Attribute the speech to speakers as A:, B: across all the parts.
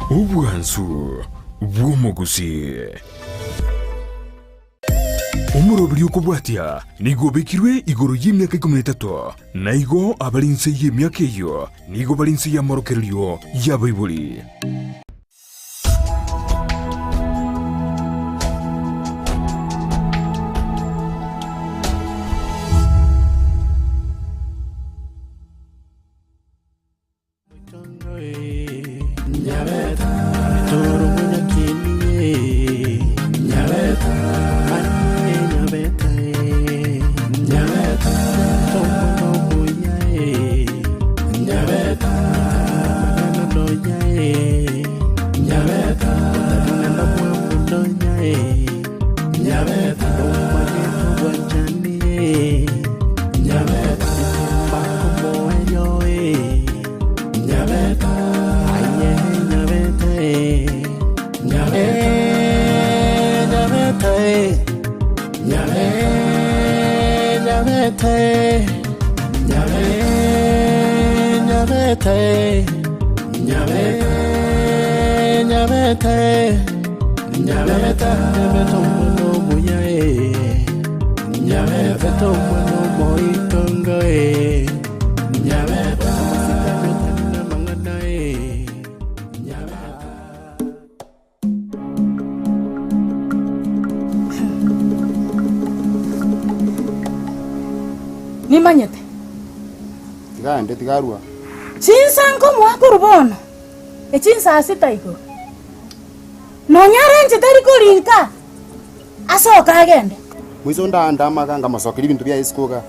A: Ubwansu bw'omuguzi. Omurobiri okubwatya nigo bekirwe igoro y'emyaka 13 naigo abalinse y'emyaka eyo nigo balinse y'amorokereryo y'abaibuli.
B: Nimanyete.
C: Tigande tigarua.
B: Chinsanko mwakurubono. Echinsa sita iko. Nonyarenje tariko rinka. Asoka agende.
C: Mwizo ndama kanga masoka ibintu bya isikoga.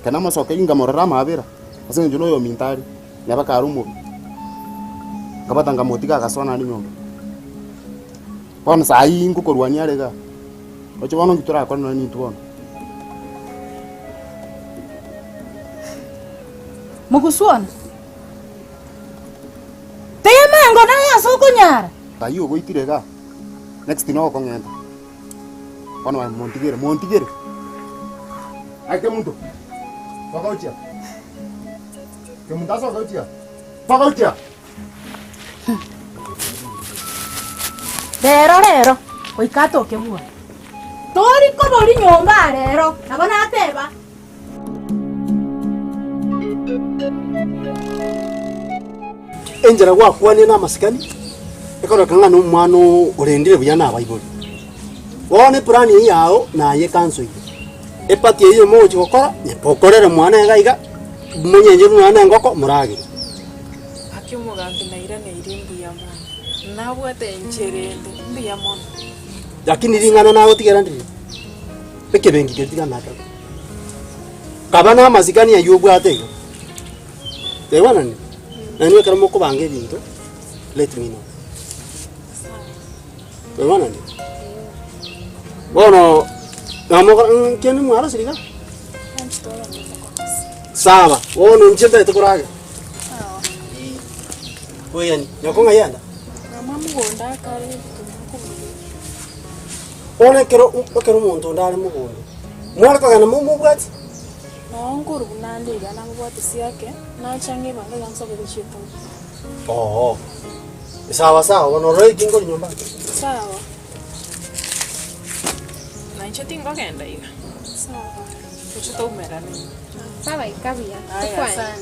C: Kana masoka inga morara mabera. Ase njuno yo mintari. Nyaba karumo. Kabatanga motika kasona ni nyombe. Pon sai ngukorwania rega. Ocho bono ngitura kwa nani tuona.
B: Mugusuana. Temengo na yaso kunyara.
C: Tayo goitirega. Next no kongenda. Kono wa montigere. Ake muntu. Pagautia. Ke mundaso gautia. Pagautia.
B: Rero. Oikato ke bua. Tori ko bori nyomba rero. Nabona ateba.
D: Enjera gwakwane na masikani ekora kanga no mwana urendire buya na baibuli wone plan yao na ye kanso epati iyo moji gukora ne pokorera mwana egaiga munyenje mwana ngoko muragi
E: akimugambi na ira ne irimbu ya mwana nabwate encherende mbi ya mwana
D: lakini ringana nawe tigera ndiri peke bengi ketika naka kabana masikani ya yobwate ewana ni nani kama mko bange bintu let me know ewana ni bono namo kene mwara sirika sawa wono njembe tukurage sawa oyani nyakonga yanda
E: mama mugonda kare
D: one kero muntu ndale mugondo mwara kagana mumubwati
E: naonguru bunande bana mubwati siyake na change banga yansogere chipo
D: sawa wono roi kingo nyumba
E: sawa na ncheti ngogenda iga sawa uchuto umerane
F: sawa ikabia
E: asante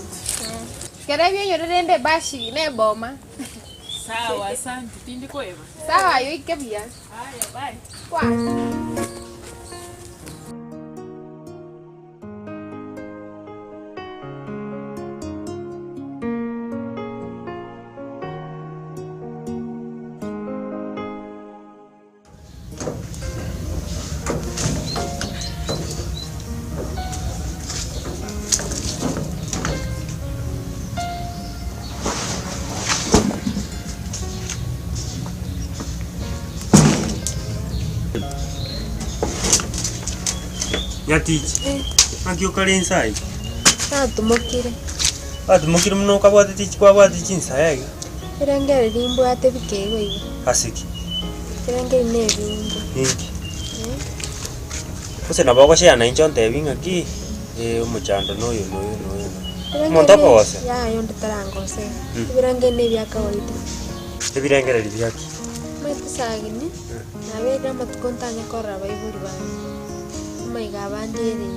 F: Kerabia nyorende bashi ne boma
E: sawa asante tindi kweva
F: sawa yo ikabia
E: haya bye
F: kwa
G: Yatich. Angio kalensai.
F: tumukire
G: Atumukire muno kabwate tich kwa bwate chinsa yega.
F: irengere rimbo ate bikewe iwe
G: Asiki.
F: irengere ne rimbo
G: Inki. Ose nabako share na inchon tebinga ki umuchando noyo. Montopa wose.
F: Ya yonde tarangose. Ibirangene bya kawaida.
G: Ebirengere byaki.
F: Maite sagini. Nabega matukontanya korra bayiburi bana. Maiga bandere.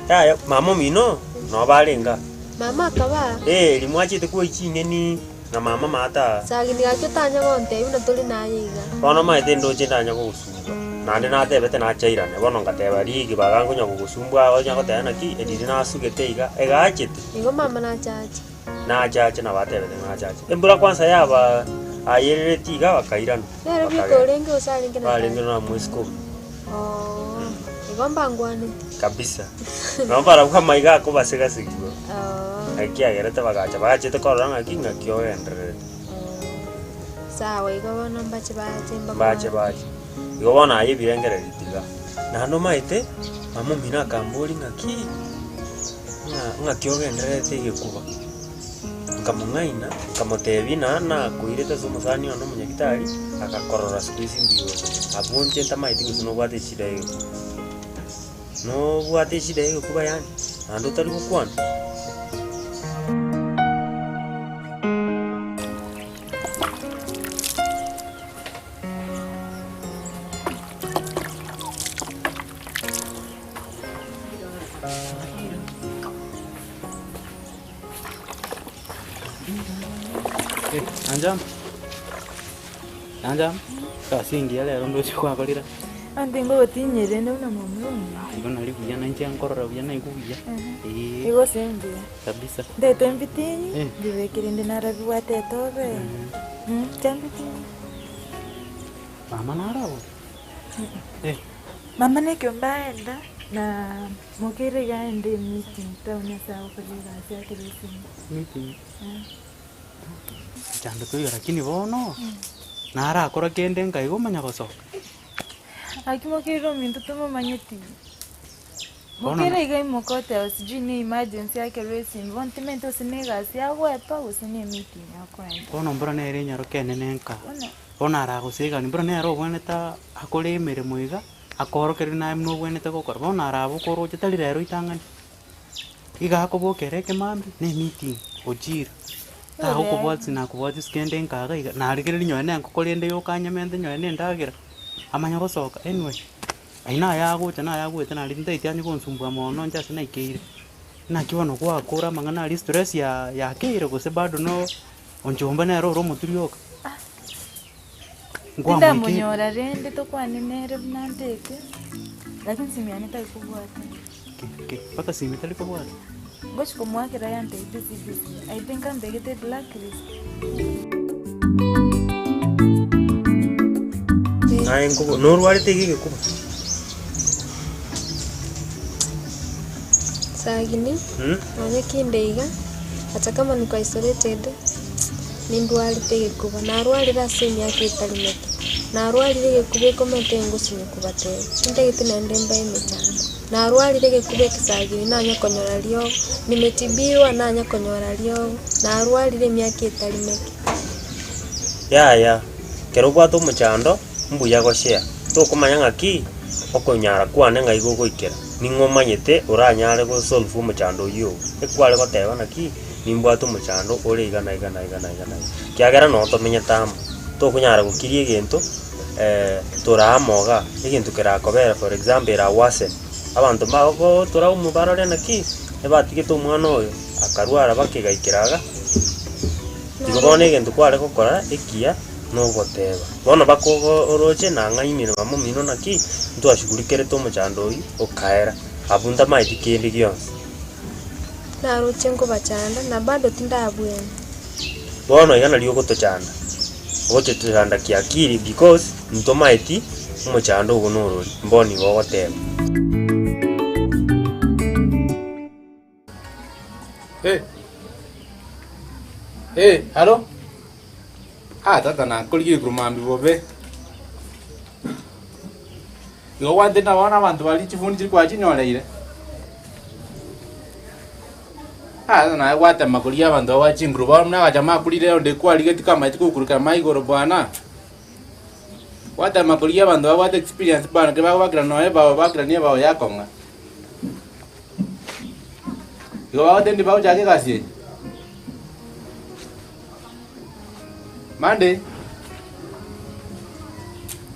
G: Ya mama mino no balenga.
F: Mama akaba.
G: Limwachite kuwa ichingeni na mama mata.
F: Sagini gakitanya gonte ibina tuli nayiga.
G: Bono maite ndoche ndanya kugusumbwa. Nande natebete nachairane bono ngateba rigi bagangunya kugusumbwa onya gotena ki ediri nasugete iga egachete.
F: Nigo mama na chachi.
G: Na chachi na batebete na chachi. Embura kwanza yaba ayerere tiga bakairana.
F: Nero biko lenge usalinge na.
G: Balenge na mwisco.
F: Oh. Nigo mbangwani.
G: Kabisa. No para kwa maiga ko basega sigwa.
F: Oh.
G: Aquí agerete bagacha bagachete koranga aquí ngakyoendre.
F: Sawa igo bono mbache
G: Bache. Igo bona aye birengere ritiga. Na no maite mama mina kambori ngaki. Ngakyoendre tege kuba. Kamungaina kamotebi na kuireta sumusani ono munyagitari akakorora squeeze mbiyo. Abunche tamaiti kuno bwate shida hiyo. No bwate shida hiyo kuba yani. Ando tali kukwana.
H: Anjam. Kasingia lero ndochi kwakolira.
E: Ande ngo tinyere ndo na mama.
H: Igo nali kuya na nchi ankorora kuya na ikuya.
E: Igo sende.
H: Kabisa.
E: Ndete mbitinyi. Ndivekire ndinarabi wate tobe. Tambiti.
H: Mama narao.
E: Mama nekyo mbaenda na mokere gaende meeting tauna sawa kulira yake
H: meeting. Chando tu lakini bono. Nara akora kende ngai gomanya gosoka.
E: Akimokero mintu tomo manyeti. Mokere gai mokote osijini emergency yake racing vontimento sinega siagwa pa usine meeting yakwenda.
H: Bono mbura nere nyaro kene nenka. Bona ara gosiga ni mbura nero gweneta akore mere muiga akorokere na mno gweneta gokora. Bona ara bukoro chetali rero itangani. Iga akobokere ke mambi ne meeting ojira. Ta ukubwatsi na kubwatsi skende nkaga iga na arikere nyone nkokolende yokanyamente nyone ndagira amanya gosoka anyway aina yagucha na yaguete na rinda itianye konsumbwa mono nja sina ikeire na kibono kwa kora mangana ali stress ya keire gose bado no onjomba na ro muturioka
E: Nda munyora rende to kwa ninere nandeke lakini simiane tai kubwata
H: paka simitali kubwata
E: Gosh kumwakira yante busy. I think I'm begetted blacklist.
G: Ay ngo norwari tege kuba.
F: Sagini. Anya kindeiga. Hata kama niko isolated. Nindwali tege kuba. Narwali rasemi yake italimete. Narwali tege kuba komete ngusinye kubate. Ndege nendemba imechana. Narwalire gekube kisagiri nanya konyora lyo nimetibiwa nanya konyora lyo narwalire myaka italimeke
G: ya kero bwato muchando mbuya goshea to kumanya ngaki okonyara kwane ngai gogoikera ningomanyete uranyare go solve muchando yo ekwale goteba naki nimbwato muchando ore igana kiagera no tomenya tamo to kunyara gukirie gento turamoga igintu kirakobera for example era wase abantu bago turau mubarore naki ebatigite umwana oyo akarwara bakigaikiraga igobone gento kware gokora ekia no goteba bono bakogo oroche na ngaimire mamo mino naki ntwashugurikere to muchando oyi okaera abunda maiti kindi gyonse
F: na roche ngo bachanda na bado tindabwene
G: bono igana liyo gotochanda oche tuchanda kiakiri because ntomaiti muchando ugo norori mboni go goteba.
I: Halo? Tata na kuligiri kurumambi bobe. Yo wande na wana abantu bali chifundi chiri kwa chinyoleire. Na wata makulia abantu wa chinguru ba mna jamaa kulire onde kwa ligeti kama itikukuruka maigoro bwana. Wata makulia abantu wa wata experience bana ke ba bakira no eba bakira ni eba yakonga. Iko ba tendi ba ujake kasi. Mande.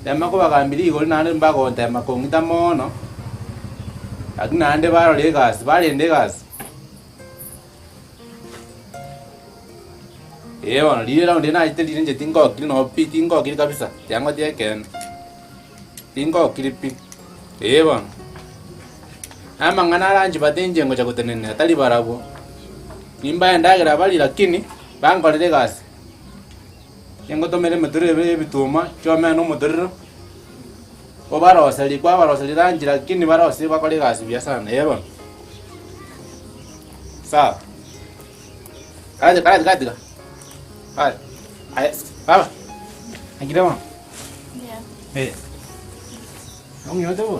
I: Tema ko bakambili ko nande mbako tema ko ngita mono. Akina ande baro le gas, bari ende gas. Ewa, lile la ndena ite lile nje tingo kili no pi tingo kili kabisa. Yango dia ken. Tingo kili pi. Ewa. Ama ngana ranji batenje ngo chakutenene atali barabo. Nimba ndagira bali lakini bango le gas. Yango to mere meture be bituma, choma no motorero. Ko baro sali kwa baro sali ranji lakini baro si bakole gas bia sana. Ewa. Sa. Kaya. Hai. Apa? Lagi dah mana? Ya. Kamu yang tu?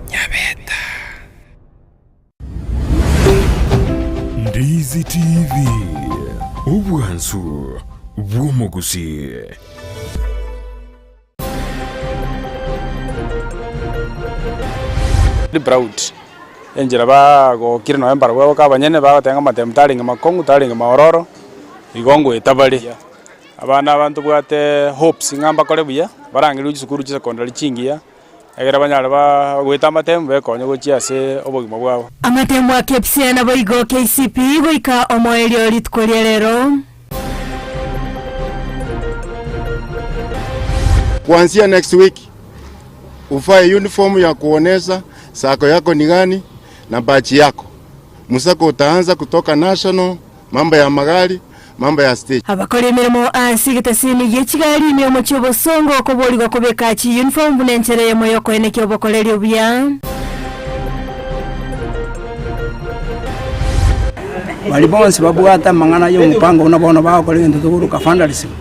I: Nyabeta.
A: Ndizi TV. Ubuhansu. Bwomogusi.
J: Proud. Enjira ba go kire November go ka banyene ba tenga matem talinga makongu talinga maororo igongo etabali abana abantu bwate hopes ngamba kole buya barangira ujisukuru chise kondali chingia egera banyala ba gwita matem be konyo go chiase obogima bwabo
K: amatemu akepsia na boigo KCP boika omoelio litkolia lero.
L: Kuanzia next week ufae uniform ya kuonesha sako yako ni gani na bachi yako. Musako utaanza kutoka national, mambo ya magari, mambo ya state.
K: Abakora emirimo ansigita sini yekigali ni omuchibo songo okoboligo kobeka chi uniform bunenchereye moyo kweneke obokolerio bya.
M: Bali bonse babwata mangana yo mupango unabona bakole into tuguruka fundraising.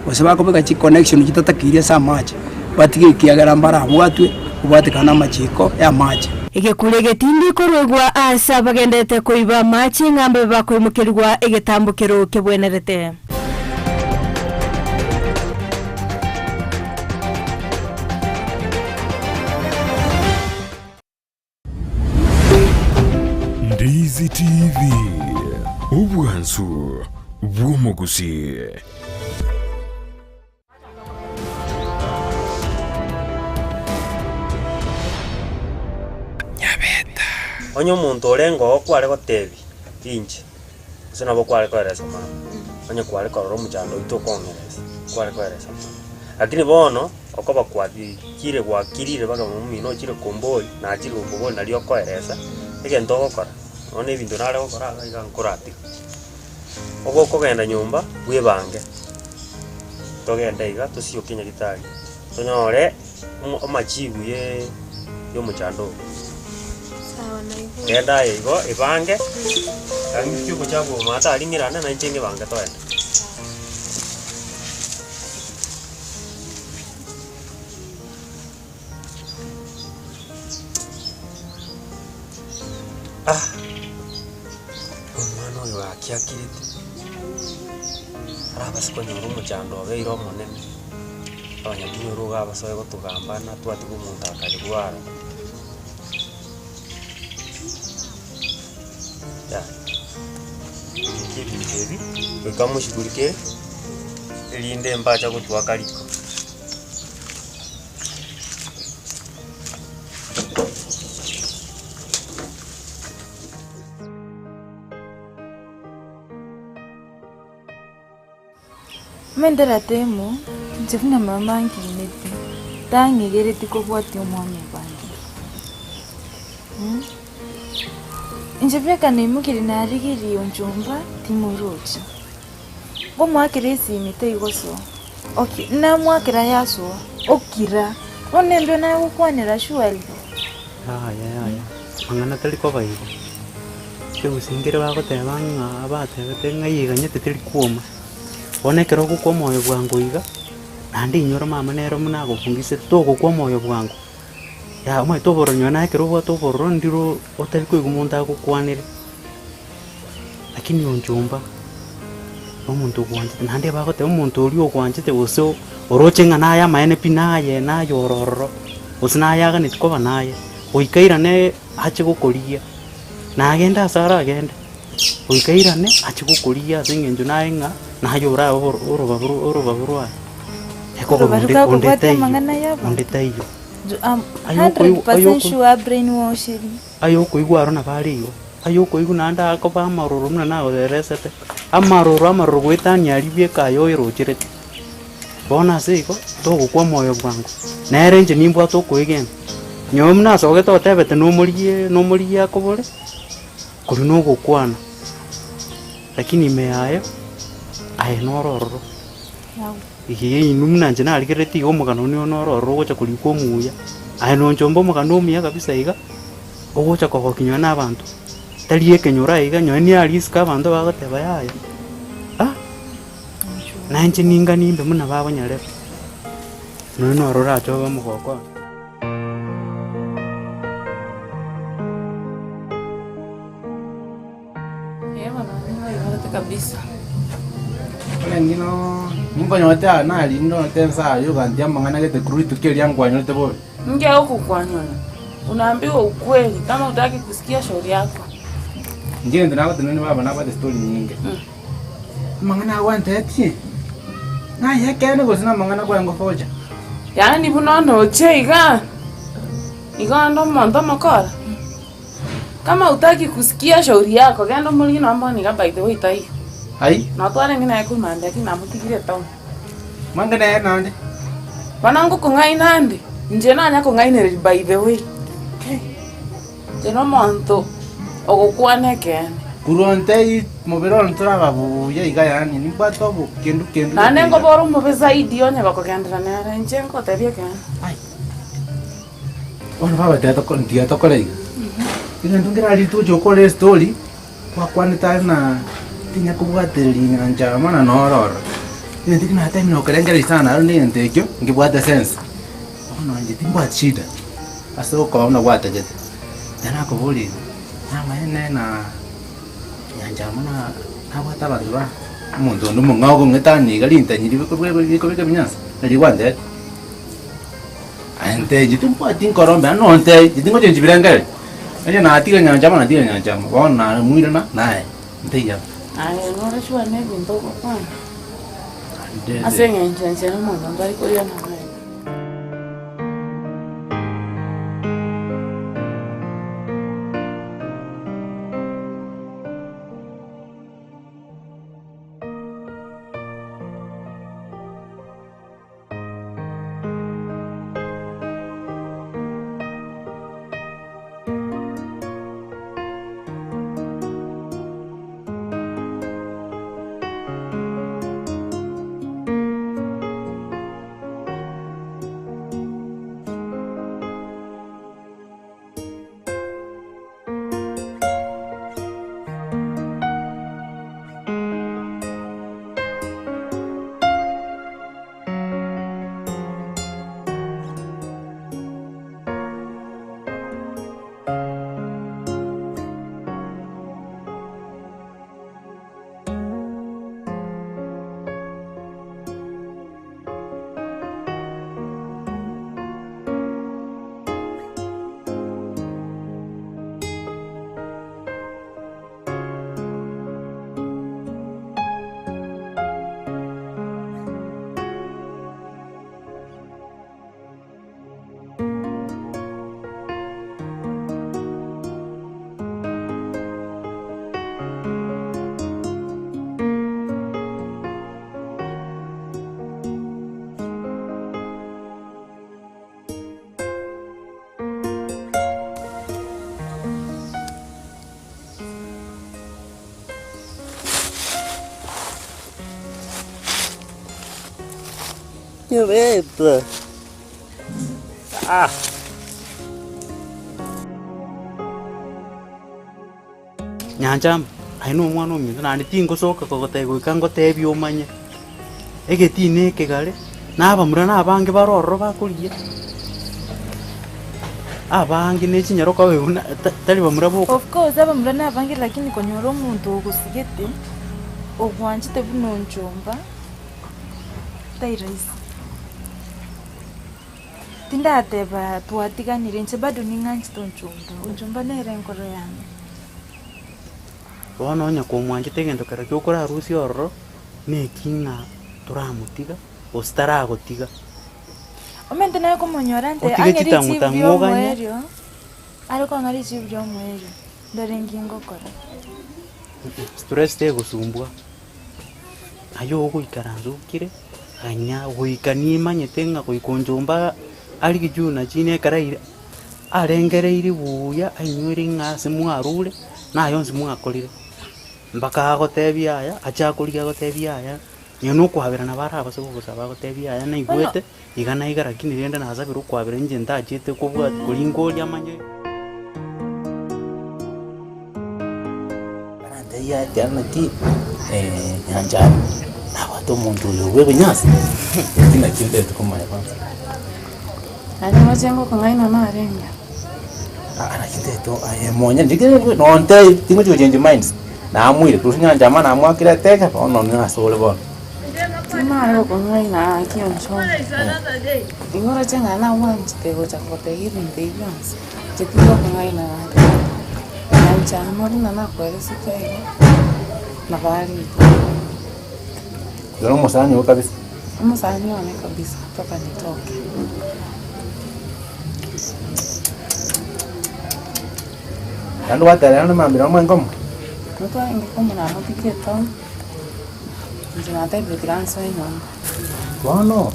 M: Bose bakobeka chi connection kitatakiria sa maji. Batike kiagara mbara bwatwe ubatikana machiko ya maji.
K: Igekule tindi korogwa asa bagendete kuiba machi ngambe bakwimukirwa igetambukiro kebwenerete.
A: Ndizi TV. Ubuhansu. Bwomogusi.
G: Onyo muntu orengo kware gotebi inche usina bo kware koresa ma onyo kware kororo muchando ito kongeresa kware koresa lakini bono okoba kwadi kire gwa kirire baga mumino kire komboi na kire komboi nalio koresa egento gokora one bintu nare gokora iga nkorati ogo kogenda nyumba bwebange togenda iga tusio kinya gitari tonyore omachibu yo muchando kenda igo ibange kangi cyuko cyabo mata ari mirana na ncenge banga toenda umwana uyu akiakirite arabasiko nyoro muchando beiro monene abanyaginyoro gabasoye gotugambana twati gumuntu akarigwara ya kibi bikamushugurike elinde mbacha kutwa kaliko
E: mendera temo nchifuna mama nkineti tangi gereti kobwati omwami bangi Njepeka nemukiri narigiri onjumba timuruchi. Go mwakiresi imite igoso. Okay, na mwakira yaso. Okira. Onendo na ukwanira shuali.
H: Ya. Mangana tali ko bai. Ke usingire bako tebanga abate betenga yiganyete tali kuoma. Onekero ko moyo bwangu iga. Nandi nyoro mama nero munago fungise toko ko moyo bwangu. Ya mai to boro nyona kero wa to boro ndiro otari ko gumonta ko kwanire lakini onjumba omuntu kwanje nande bako te omuntu uri okwanje te oso oroche ngana ya maene pina ye na yororo usina yaga nitkoba naye uikairane ache gukuria na agenda asara agenda uikairane ache gukuria singenju nainga na yura urubaburu eko ondete iyo
E: 100% sure brainwashing
H: ayo kuigwa rona bariyo ayo kuigu nanda akoba amaruru mna nago theresete amaruru gwitania aribie kayo irujirete bona siko togukwa moyo bwangu nerenje nimbwa tokuigena nyomna soge totebete nomurie akobore kuri no gukwana lakini meayo aye nororo igiye inumna nje na alikireti go mugano ni nororo gocha kuri ko muya aye no njombo mugano muya kabisa iga ogocha ko kinywa na abantu taliye kenyura iga nyoni aliska abantu bagateba yayo nanje ninga nimbe muna babanyare no norora acho bamugoko
N: kabisa.
I: Ngino nimba nyote na lindo tensa yoga ndia mangana gete kuri tukeli yangu anyote boy.
N: Nge huko kwanywa. Unaambiwa ukweli kama utaki kusikia shauri yako.
I: Nje ndo nako tunani baba na bade story nyingi. Mangana wante ati. Na yake ndo gosina mangana kwa ngo foja.
N: Yaani bunono cheiga. Iga ndo mando makora. Kama utaki kusikia shauri yako, genda muri no ambo ni by the way tai.
I: Hai?
N: Na twale ngina yako mande akina mutigire town.
I: Mangana ya nande.
N: Wanangu kungai nande. Nje na nya kungai ne by the way. Jeno monto ogukwane ken.
I: Kuronte mobero ntura babu ya iga yani ni bato bu kendu.
N: Na nengo boro mobe zaidi onye bakogenda na nje ngo tebie ken.
I: Ai. Ona baba teto kon dia to kole. Ina ndungira alitu jokole story kwa kwani tana tinya kubwateli nyanja mana nororo. Ina tikina hata mino kerengeri sana ni ntekyo ngibwata sense. Ona nje timbwa shida. Aso ko ona wata jete. Tena ko boli. Na maene na nyanja mana nawata bandura. Mundo ndo mungago ngetani galinta nyiri ko binyasa. Ndi wande. Ante jitumpa tinkorombe ano ante jitingo jenjibirangere. Aja na tiga nyanja mana tiga nyanja. Wana muira na nae. Nteya.
N: Ai no rechwa ne binto ko kwa. Asenge nje no mundo ndari ko yana nae.
G: Nyereta.
H: Nyanja aino mwana ominto nandi tingosoka kogotego ikango tebi omanye egetine kegare nabamura nabange barororo bakuria abange nechinyoroka wewe tari bamura boko
E: of course abamura nabange lakini konyora omuntu ogusigete ogwanchite buno njomba tairaisi Tindate ba tuatiganire nche bado ninganchi unchumba nere nkoro yange.
H: Bono onya komwanjete gento kera kyokora harusi ororo nekinga turamutiga ostara gotiga.
E: Omente nayo komonyorante angeri chibyo mwerio. Ariko ngari chibyo mwerio. Ndore ngingo kora.
H: Stress te gusumbwa. Ayo goikaranzo kire anya goikani manyete nga goikonjomba ari gijuna chine karaira arengereire buya ainywire nga simwarure nayo nsimwakorire mbaka agotebia aya acha kuriga gotebia aya nyono kwabera na bara abase gusaba gotebia aya na igwete igana igara kinirenda na aza biru kwabera nje ndajete kubwa kuringo lya manye
O: barande ya eternity nyanja na watu muntu wewe nyasi kina kinde tukomaye kwanza
N: ani majengo kangaina na arenga
O: ana kiteto ayemonya ndigere nonte tingo change minds na amwire kusinya njama na amwakira teka ono na sole bon
N: mara ko ngaina kioncho ingora chenga na wanchi tego cha kotegiri ndeyans chekilo ngaina na chama na kwere sitego na bali
O: Ndio msanii wao kabisa.
N: Msanii wao kabisa toka nitoke.
O: Ndio wataalamu mambo mwengomo.
N: Mtu angekuwa na mapike tu. Ndio ataje granso ino.
O: Bueno.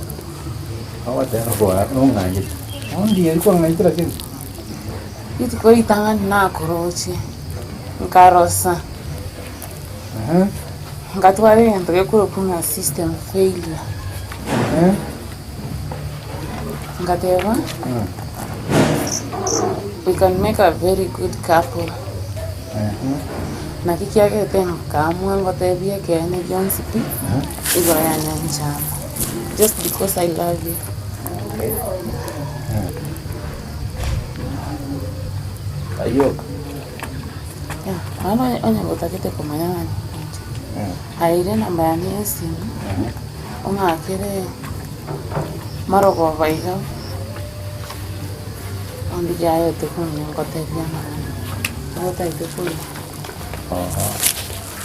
O: Hawa tena kwa nganje. Ndio alikuwa anaitwa kile.
N: Yitu kwa itanga na korochi. Nkarosa. Ngatware ntoke kuna system failure. Ngateva. We can make a very good couple. Na kiki yake tena kamwe ngotebia kene Jones P. Igora yana njama. Just because I love you.
O: Ayo.
N: Ya, ana ngotakete kumanyana. Haire namba ya simu. Ongakere marogo vaiga. Ondi jayo tukunya ngotebia mara. Ngotaite kuli.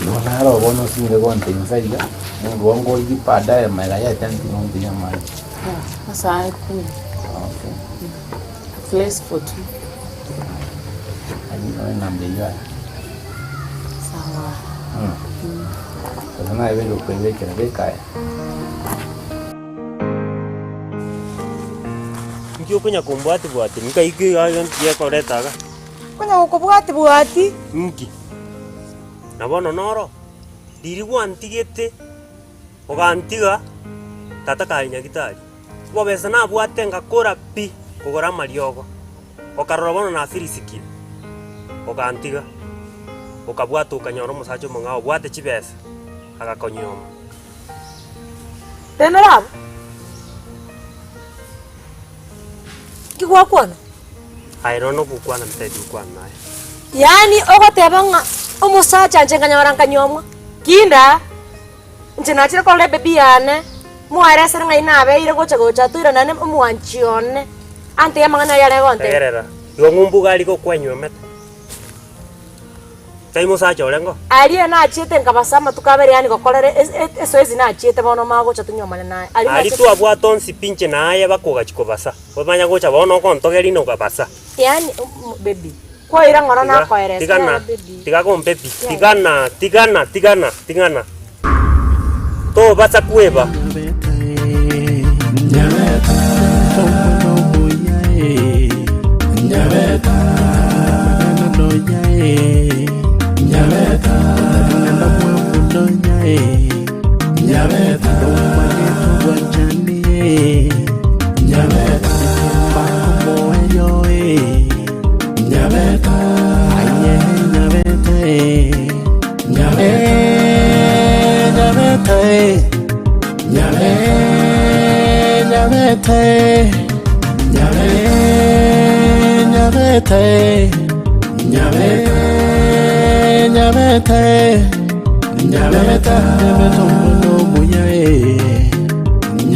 O: No naro bono singe gonte insaiga. Mungu wangu ikipada ya mara ya tanti ngombe ya mali.
N: Ya, asa kuli.
O: Okay.
N: Place for two.
O: Ani namba ya.
N: Sawa.
O: Sasa na iwe lokwe na beka.
G: Ngio kunya kumbwati bwati nika iki ayo ngiye koretaga.
K: Kunya ukubwati bwati.
G: Ngi. Nabono noro. Diri wantigete. Ogantiga tata kainya gitari. Bobesa na bwate ngakora pi kugora mariogo. Okarora bono na firisiki. Ogantiga. Okabwata ukanyora musacho mangao bwate chibesa. Agakonyoma.
K: Tenera. Kigwa kwana.
G: Airono kukwana mtedi kwana naye.
K: Yani ogoteba nga omusacha njenganyora nkanyomwa. Kinda. Ntinachira kwa baby yane. Muare sera ngai nabe ire gocha tuira nane omwanchione. Ante yamangana yale gonte.
G: Tegerera. Yo ngumbu gali ko kwenywe meta. Taimo sacha olengo.
K: Aliye na achite nkabasama tukabere yani gokorere esoezi na achite bono magocha tunyomane naye.
G: Ali tu abwaton sipinche naye bakoga chikobasa. Omanya gocha bono kontogeri no kabasa.
K: Yani baby. Kwa ira ngora na kwa ere.
G: Tiga con pepi. Tigana. To basa kueba.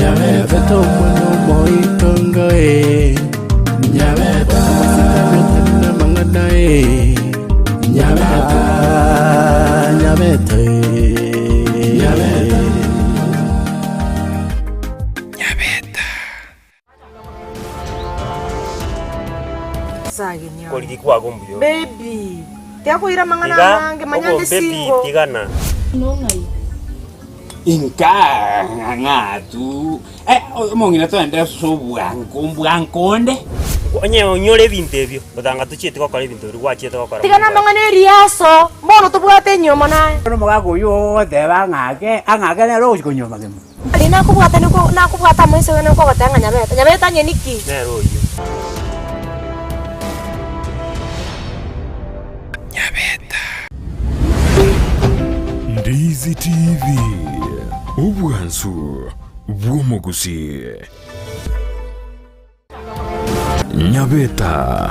P: Nyabeta tomono moitongo Nyabeta masika mangana Nyabeta Nyabeta Nyabeta
K: Saginya.
G: Koliki kwa gombuyo.
K: Baby. Tiakuira mangana nange manyande singo.
G: Baby tigana.
B: Nongai.
Q: Inka ngatu. Mongina twende bwankonde.
G: Onye onyore bintu ebyo. Batanga tuchite kokora ibintu biri gwachite kokora.
K: Tigana mangana riaso. Mbono tubwate nyoma naye.
Q: No mugago yo theba angake ne ro kunyoma gemo.
K: Ali nakubwata niko nakubwata mwese wene ko batanga Nyabeta. Nyabeta nyeniki.
G: Ne royo.
A: Ndizi TV obwansu bw'omugusi. Nyabeta